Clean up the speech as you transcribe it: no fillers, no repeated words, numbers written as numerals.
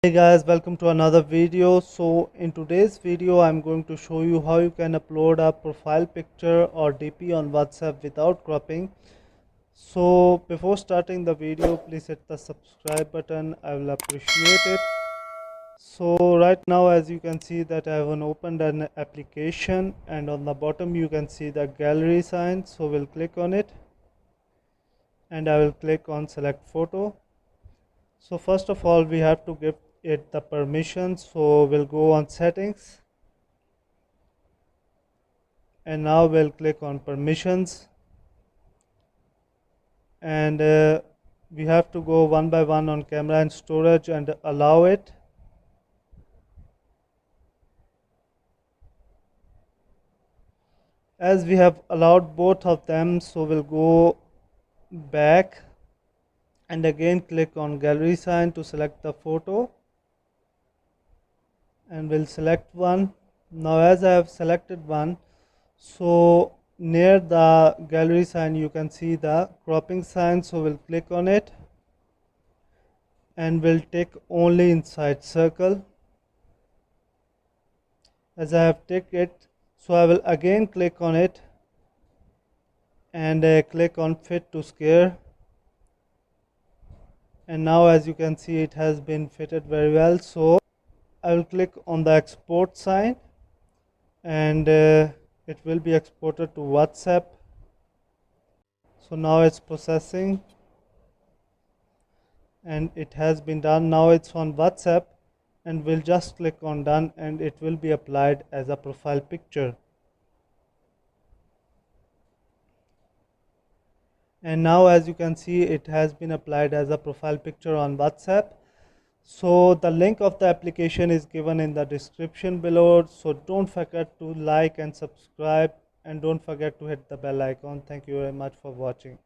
Hey guys, welcome to another video. So in today's video I'm going to show you how you can upload a profile picture or DP on WhatsApp without cropping. So before starting the video, please hit the subscribe button. I will appreciate it. So right now, as you can see that I have opened an application, and on the bottom you can see the gallery sign. So we'll click on it and I will click on select photo. So first of all, we have to give it the permission. So we'll go on settings and now we'll click on permissions, and we have to go one by one on camera and storage and allow it. As we have allowed both of them, so we'll go back and again click on gallery sign to select the photo, and we'll select one. Now as I have selected one, so near the gallery sign you can see the cropping sign, so we'll click on it and we'll take only inside circle. As I have ticked it, so I will again click on it and click on fit to square, and now as you can see it has been fitted very well. So I will click on the export sign and it will be exported to WhatsApp. So now it's processing and it has been done. Now it's on WhatsApp, and we'll just click on done and it will be applied as a profile picture. And now as you can see it has been applied as a profile picture on WhatsApp. So the link of the application is given in the description below, so don't forget to like and subscribe, and don't forget to hit the bell icon. Thank you very much for watching.